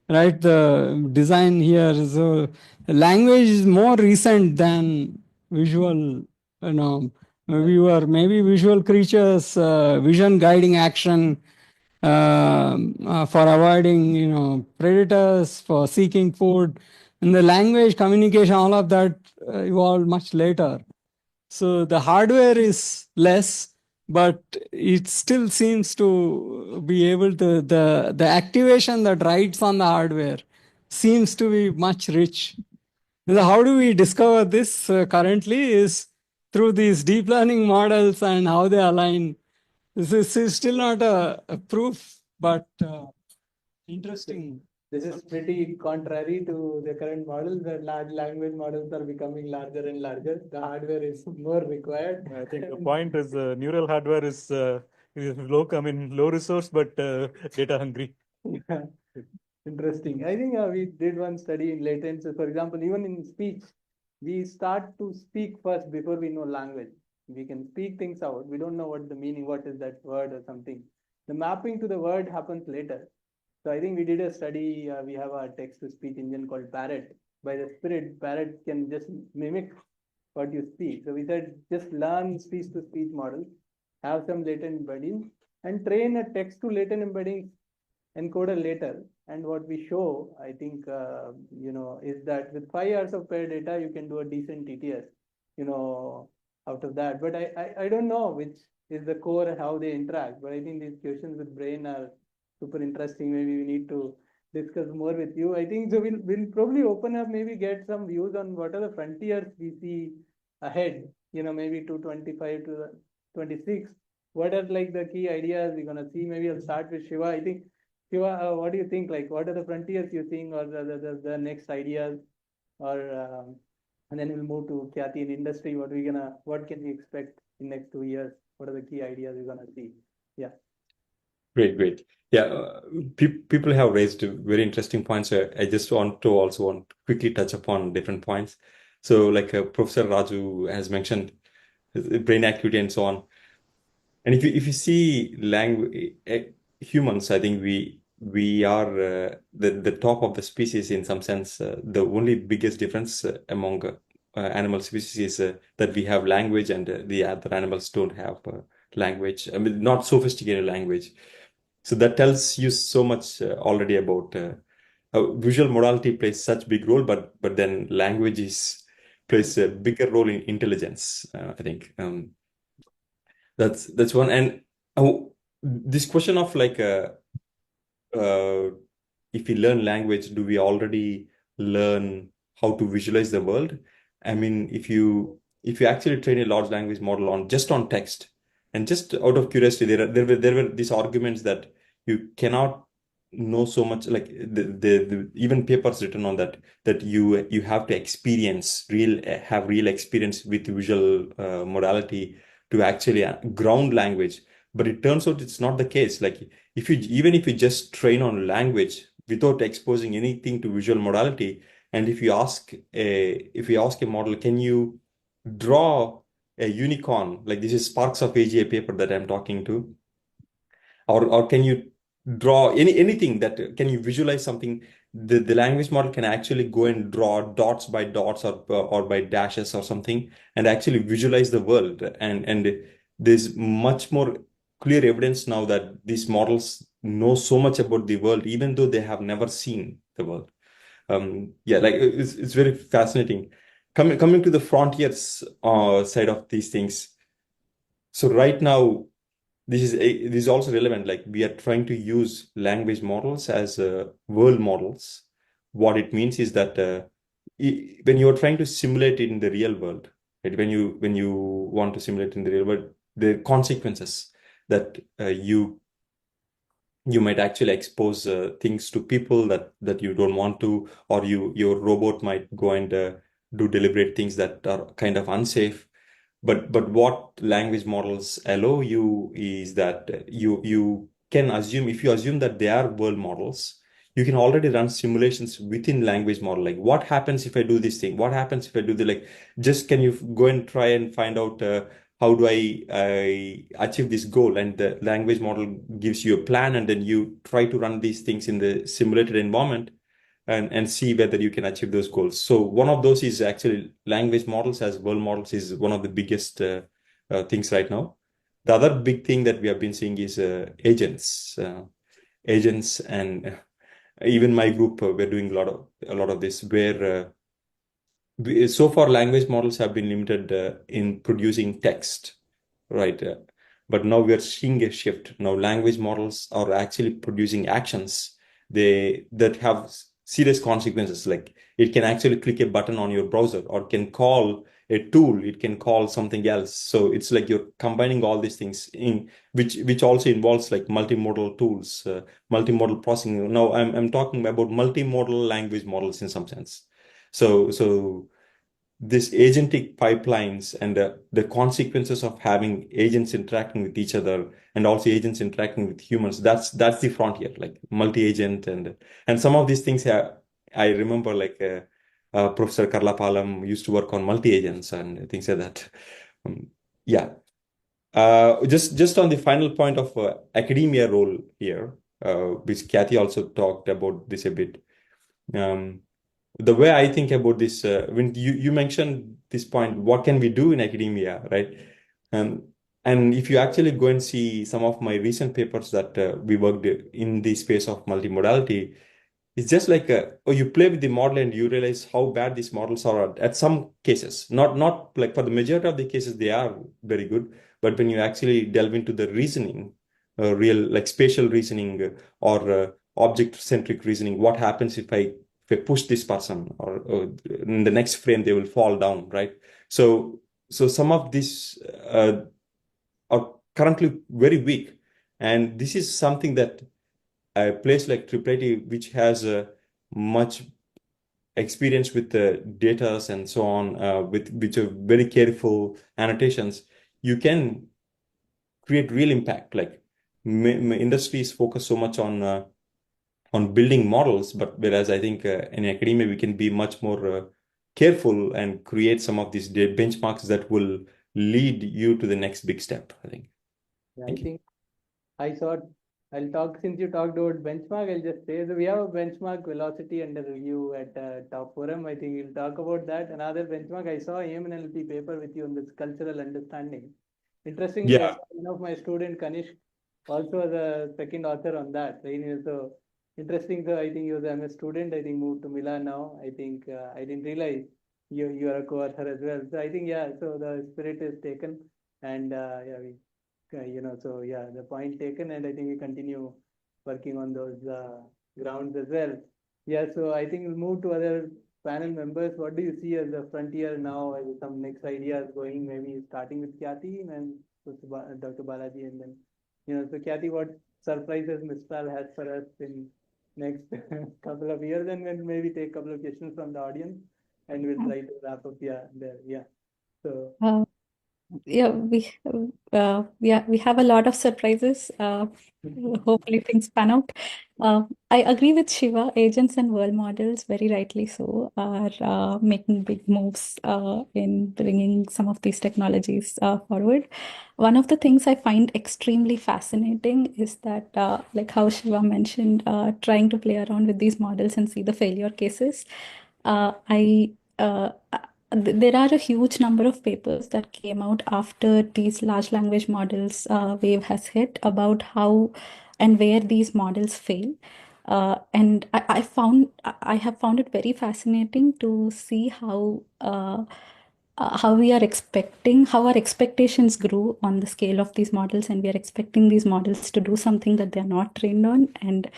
right? The design here. So language is more recent than visual, maybe visual creatures, vision guiding action for avoiding, predators, for seeking food. And the language, communication, all of that evolved much later. So the hardware is less, but it still seems to be able to, the activation that rides on the hardware seems to be much rich. So how do we discover this currently is through these deep learning models and how they align. This is still not a proof, but interesting. This is pretty contrary to the current models. The large language models are becoming larger and larger. The hardware is more required. I think the point is neural hardware is low resource, but data hungry. Yeah. Interesting. I think we did one study in latency. For example, even in speech, we start to speak first before we know language. We can speak things out. We don't know what the meaning, what is that word or something. The mapping to the word happens later. So I think we did a study. We have a text-to-speech engine called Parrot. By the Spirit, Parrot can just mimic what you speak. So we said just learn speech-to-speech models, have some latent embeddings, and train a text-to-latent embedding encoder later. And what we show, I think, is that with 5 hours of pair data, you can do a decent TTS, out of that. But I don't know which is the core and how they interact. But I think these questions with brain are super interesting. Maybe we need to discuss more with you. I think so. We'll probably open up, maybe get some views on what are the frontiers we see ahead. Maybe 225 to 26. What are like the key ideas we're gonna see? Maybe I'll start with Shiva. I think Shiva, what do you think? Like, what are the frontiers you think, or the next ideas, or and then we'll move to Khyati in industry. What can we expect in next 2 years? What are the key ideas we're gonna see? Yeah. Great. Yeah, people have raised very interesting points. I just want to quickly touch upon different points. So, like Professor Raju has mentioned, brain activity and so on. And if you see humans, I think we we are the top of the species in some sense. The only biggest difference among animal species is that we have language and the other animals don't have language. I mean, not sophisticated language. So that tells you so much already about visual modality plays such big role, but then plays a bigger role in intelligence. I think that's one. And this question of like if we learn language, do we already learn how to visualize the world? I mean, if you actually train a large language model on just on text, and just out of curiosity, there were these arguments that you cannot know so much, like the even papers written on that you have to have real experience with visual modality to actually ground language. But it turns out it's not the case. Like even if you just train on language without exposing anything to visual modality, and if you ask a model, can you draw a unicorn? Like this is Sparks of AGI paper that I'm talking to, or can you draw anything that can you visualize something? The language model can actually go and draw dots by dots or by dashes or something and actually visualize the world. And there's much more clear evidence now that these models know so much about the world, even though they have never seen the world. Yeah, like it's very fascinating. Coming to the frontiers side of these things. So right now, this is also relevant. Like we are trying to use language models as world models. What it means is that when you're trying to simulate it in the real world, right? When you want to simulate in the real world, the consequences that you might actually expose things to people that you don't want to, or your robot might go and do deliberate things that are kind of unsafe. But what language models allow you is that you can assume, if you assume that they are world models, you can already run simulations within language model. Like what happens if I do this thing? What happens if I do just can you go and try and find out how do I achieve this goal? And the language model gives you a plan, and then you try to run these things in the simulated environment and see whether you can achieve those goals. So one of those is actually language models as world models is one of the biggest things right now. The other big thing that we have been seeing is agents. Agents, and even my group, we're doing a lot of this, where so far language models have been limited in producing text, right? But now we are seeing a shift. Now language models are actually producing actions that have serious consequences. Like it can actually click a button on your browser, or can call a tool, it can call something else. So it's like you're combining all these things in which also involves like multimodal tools, multimodal processing. Now I'm talking about multimodal language models in some sense. So this agentic pipelines and the consequences of having agents interacting with each other, and also agents interacting with humans, that's the frontier, like multi-agent. And some of these things I remember, like Professor Karla Palam used to work on multi-agents and things like that. Yeah. Just on the final point of academia role here, which Kathy also talked about this a bit. The way I think about this, when you mentioned this point, what can we do in academia, right? And if you actually go and see some of my recent papers that we worked in the space of multimodality, it's just like you play with the model and you realize how bad these models are at some cases. Not like for the majority of the cases they are very good, but when you actually delve into the reasoning, real like spatial reasoning or object-centric reasoning, what happens if I push this person, or in the next frame they will fall down, right? So some of these are currently very weak, and this is something that a place like IIIT, which has much experience with the data and so on, with which are very careful annotations, you can create real impact. Like industries focus so much on building models, but whereas I think in academia we can be much more careful and create some of these benchmarks that will lead you to the next big step, I think. Yeah, I think I thought I'll talk, since you talked about benchmark, I'll just say that we have a benchmark velocity under review at Top Forum. I think we'll talk about that. Another benchmark, I saw AMNLP paper with you on this cultural understanding. Interestingly, I Yeah. saw one of my student, Kanish, also the second author on that. Right? So interesting. So I think he was a MS student. I think moved to Milan now. I think I didn't realize you are a co-author as well. So I think, yeah, so the spirit is taken, and yeah, we so yeah, the point taken, and I think we continue working on those grounds as well. Yeah, so I think we'll move to other panel members. What do you see as the frontier now, as some next ideas going, maybe starting with Kyati and Dr. Balaji, and then, so Kyati, what surprises Mistral has for us in next couple of years, and then maybe take a couple of questions from the audience, and we'll try to wrap up, there, so. Yeah, we have a lot of surprises. Hopefully things pan out. I agree with Shiva. Agents and world models, very rightly so, are making big moves in bringing some of these technologies forward. One of the things I find extremely fascinating is that, like how Shiva mentioned, trying to play around with these models and see the failure cases. There are a huge number of papers that came out after these large language models wave has hit about how and where these models fail. And I have found it very fascinating to see how we are expecting, how our expectations grew on the scale of these models, and we are expecting these models to do something that they're not trained on, and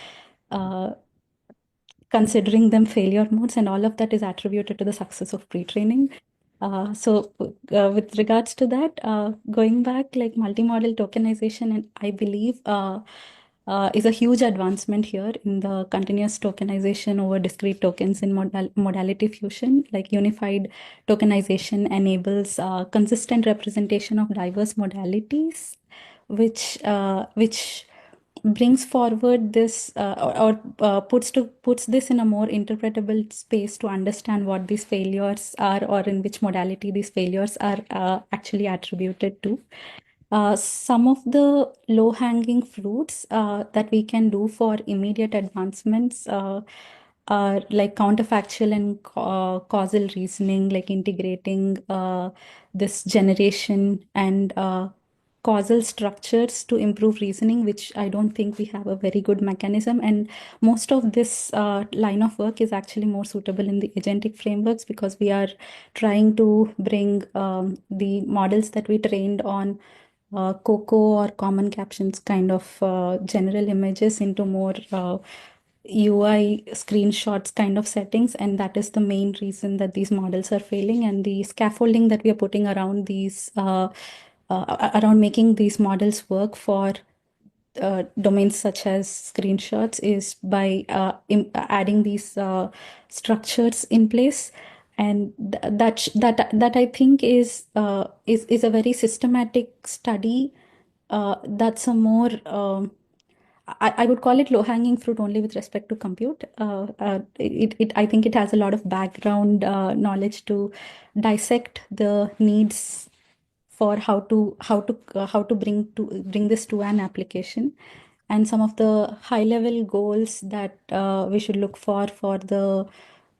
considering them failure modes, and all of that is attributed to the success of pre-training. With regards to that, going back, like multimodal tokenization, and I believe is a huge advancement here in the continuous tokenization over discrete tokens in modality fusion. Like unified tokenization enables consistent representation of diverse modalities, which brings forward this puts this in a more interpretable space to understand what these failures are, or in which modality these failures are actually attributed to. Some of the low-hanging fruits that we can do for immediate advancements are like counterfactual and causal reasoning, like integrating this generation and causal structures to improve reasoning, which I don't think we have a very good mechanism. And most of this line of work is actually more suitable in the agentic frameworks, because we are trying to bring the models that we trained on COCO or common captions kind of general images into more UI screenshots kind of settings. And that is the main reason that these models are failing. And the scaffolding that we are putting around these around making these models work for domains such as screenshots is by adding these structures in place. And that I think is a very systematic study. That's a more I would call it low-hanging fruit only with respect to compute. I think it has a lot of background knowledge to dissect the needs for how to bring this to an application, and some of the high-level goals that we should look for the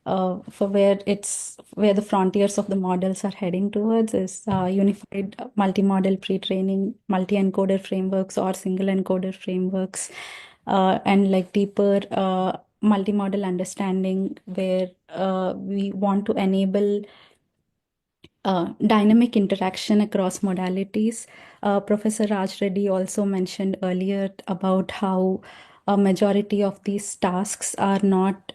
for where the frontiers of the models are heading towards is unified multimodal pre-training, multi-encoder frameworks or single encoder frameworks, and like deeper multimodal understanding, where we want to enable dynamic interaction across modalities. Professor Raj Reddy also mentioned earlier about how a majority of these tasks are not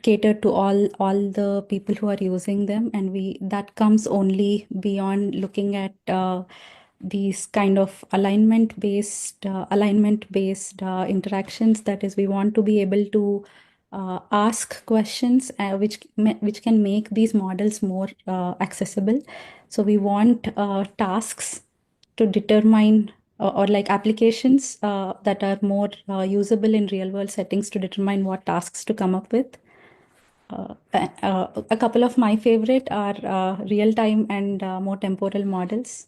catered to all the people who are using them, and that comes only beyond looking at these kind of alignment based interactions. That is, we want to be able to ask questions which can make these models more accessible. So we want tasks to determine, or like applications that are more usable in real world settings to determine what tasks to come up with. A couple of my favorite are real time and more temporal models.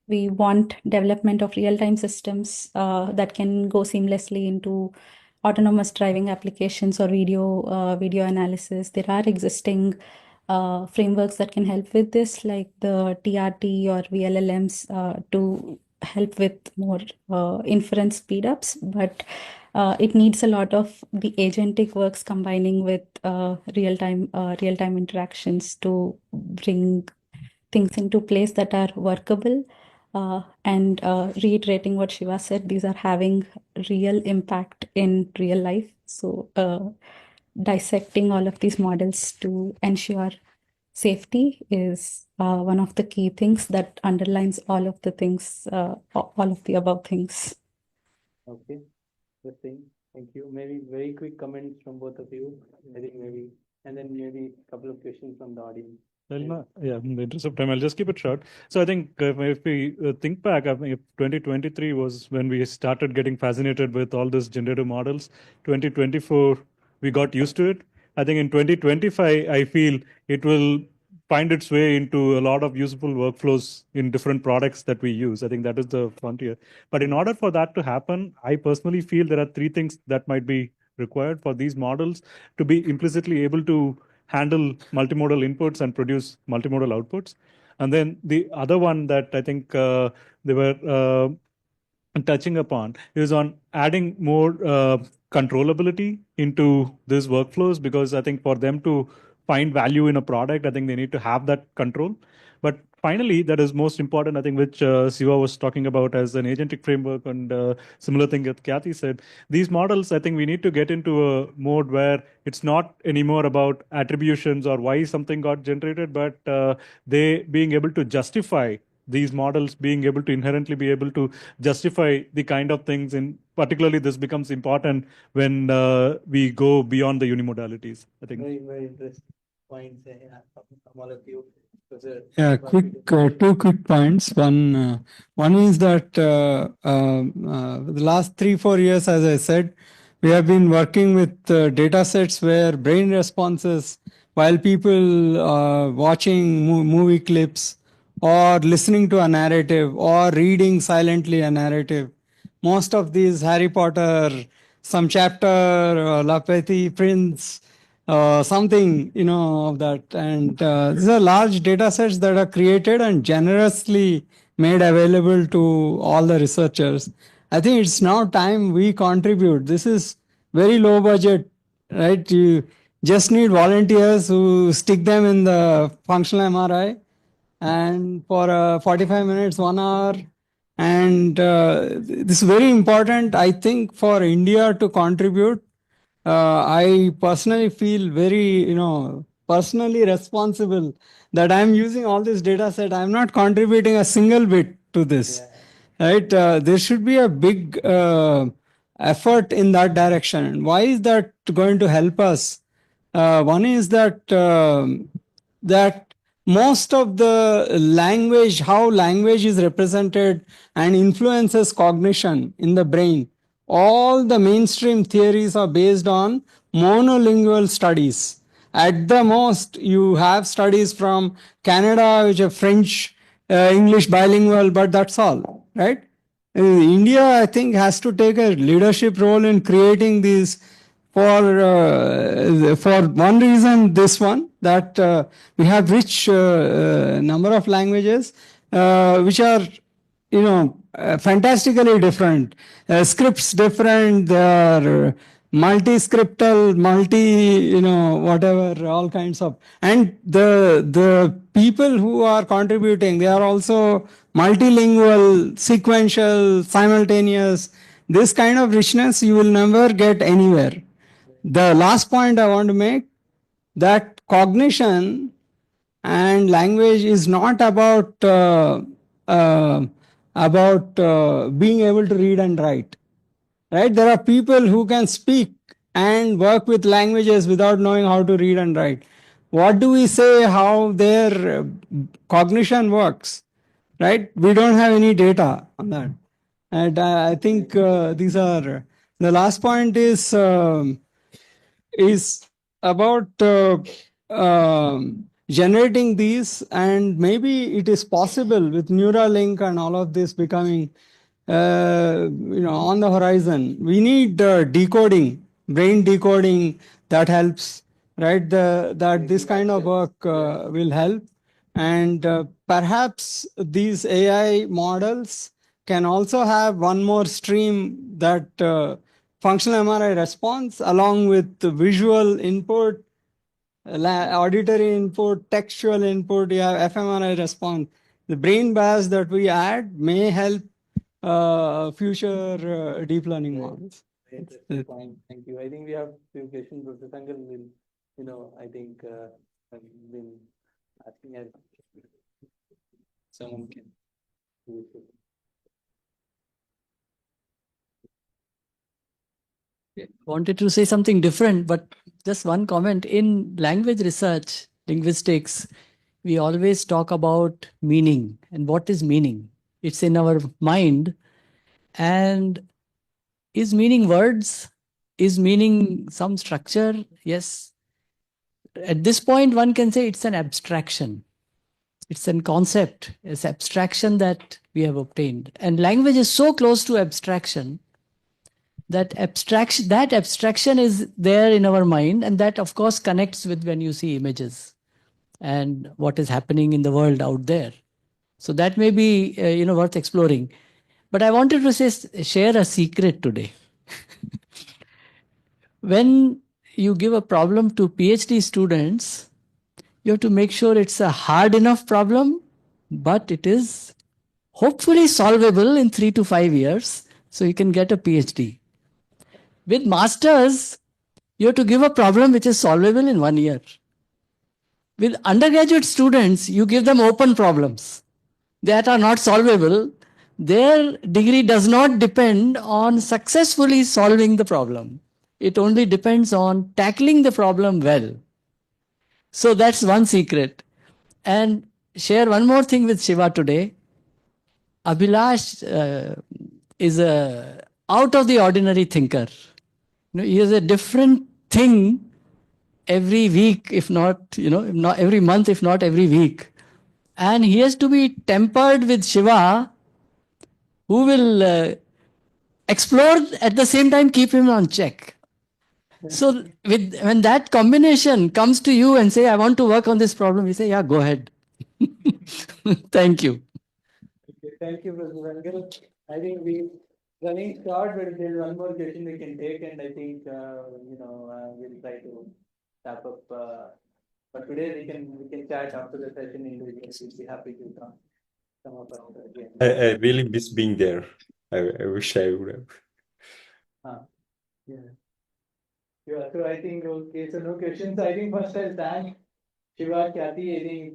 We want development of real-time systems that can go seamlessly into autonomous driving applications or video analysis. There are existing frameworks that can help with this, like the TRT or VLLMs to help with more inference speedups, but it needs a lot of the agentic works combining with real-time interactions to bring things into place that are workable. And reiterating what Shiva said, these are having real impact in real life. So dissecting all of these models to ensure safety is one of the key things that underlines all of the things, all of the above things. Okay, good thing. Thank you. Maybe very quick comments from both of you. I think maybe, and then maybe a couple of questions from the audience. Yeah, in the interest of time, I'll just keep it short. So I think if we think back, I think 2023 was when we started getting fascinated with all these generative models. 2024, we got used to it. I think in 2025, I feel it will find its way into a lot of useful workflows in different products that we use. I think that is the frontier. But in order for that to happen, I personally feel there are three things that might be required for these models to be implicitly able to handle multimodal inputs and produce multimodal outputs. And then the other one that I think they were touching upon is on adding more controllability into these workflows, because I think for them to find value in a product, I think they need to have that control. But finally, that is most important, I think, which Siva was talking about as an agentic framework, and similar thing that Kathy said. These models, I think we need to get into a mode where it's not anymore about attributions or why something got generated, but they being able to justify these models, being able to inherently be able to justify the kind of things. In particularly, this becomes important when we go beyond the unimodalities, I think. Very, very interesting points from all of you. Yeah, two quick points. One is that the last 3-4 years, as I said, we have been working with data sets where brain responses, while people watching movie clips or listening to a narrative or reading silently a narrative, most of these Harry Potter, some chapter, Lapeti, Prince, something, of that. And these are large data sets that are created and generously made available to all the researchers. I think it's now time we contribute. This is very low budget, right? You just need volunteers who stick them in the functional MRI and for 45 minutes, 1 hour. And this is very important, I think, for India to contribute. I personally feel very, personally responsible that I'm using all this data set. I'm not contributing a single bit to this, right? There should be a big effort in that direction. Why is that going to help us? One is that that most of the language, how language is represented and influences cognition in the brain, all the mainstream theories are based on monolingual studies. At the most, you have studies from Canada, which are French, English bilingual, but that's all, right? India, I think, has to take a leadership role in creating these for one reason, this one, that we have rich number of languages which are, fantastically different. Scripts different, they are multi-scriptal, whatever, all kinds of. And the people who are contributing, they are also multilingual, sequential, simultaneous. This kind of richness you will never get anywhere. The last point I want to make, that cognition and language is not about being able to read and write, right? There are people who can speak and work with languages without knowing how to read and write. What do we say how their cognition works, right? We don't have any data on that. And I think these are, the last point is about generating these, and maybe it is possible with Neuralink and all of this becoming on the horizon. We need decoding, brain decoding that helps, right? That this kind of work will help. And perhaps these AI models can also have one more stream, that functional MRI response along with the visual input, auditory input, textual input, you have fMRI response. The brain bias that we add may help future deep learning models. Interesting point. Thank you. I think we have few questions. Professor Sangal will, I think, have been asking as someone can. Wanted to say something different, but just one comment. In language research, linguistics, we always talk about meaning. And what is meaning? It's in our mind. And is meaning words? Is meaning some structure? Yes. At this point, one can say it's an abstraction. It's a concept, it's abstraction that we have obtained. And language is so close to abstraction that abstraction is there in our mind, and that of course connects with when you see images and what is happening in the world out there. So that may be worth exploring. But I wanted to share a secret today. When you give a problem to PhD students, you have to make sure it's a hard enough problem, but it is hopefully solvable in 3 to 5 years, so you can get a PhD. With masters, you have to give a problem which is solvable in 1 year. With undergraduate students, you give them open problems that are not solvable. Their degree does not depend on successfully solving the problem. It only depends on tackling the problem well. So that's one secret. And share one more thing with Shiva today. Abhilash is a out of the ordinary thinker. He is a different thing every week, if not, if not every month, if not every week. And he has to be tempered with Shiva, who will explore at the same time keep him on check. So when that combination comes to you and say, I want to work on this problem, you say, yeah, go ahead. Thank you. Okay, thank you, Professor Sangal. I think we're running short, but if there's one more question we can take, and I think we'll try to wrap up. But today we can chat after the session individually. We'll be happy to come up again. I really miss being there. I wish I would have. Yeah. Yeah, so I think, okay, so no questions. I think first I'll thank Shiva, Khyati. I think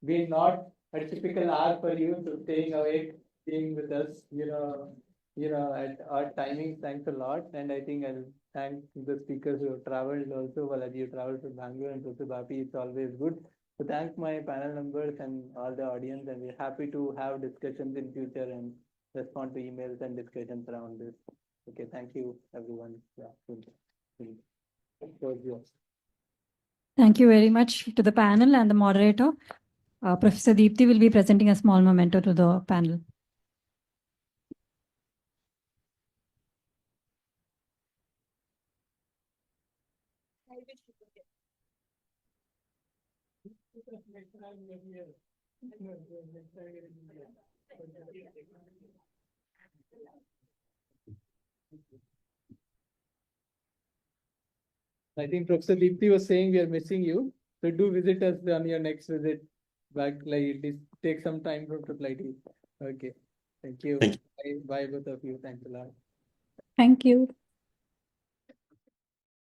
we're not a typical hour for you, so staying awake, being with us, at our timings. Thanks a lot. And I think I'll thank the speakers who have traveled also. Balaji, you traveled to Bangalore, and Professor Bapi, it's always good. So thank my panel members and all the audience, and we're happy to have discussions in future and respond to emails and discussions around this. Okay, thank you, everyone. Yeah. Thank you very much to the panel and the moderator. Professor Deepti will be presenting a small memento to the panel. I think Professor Deepti was saying we are missing you. So do visit us on your next visit back. Like it take some time from IIIT. Okay. Thank you. Thank you. Bye, both of you. Thanks a lot. Thank you.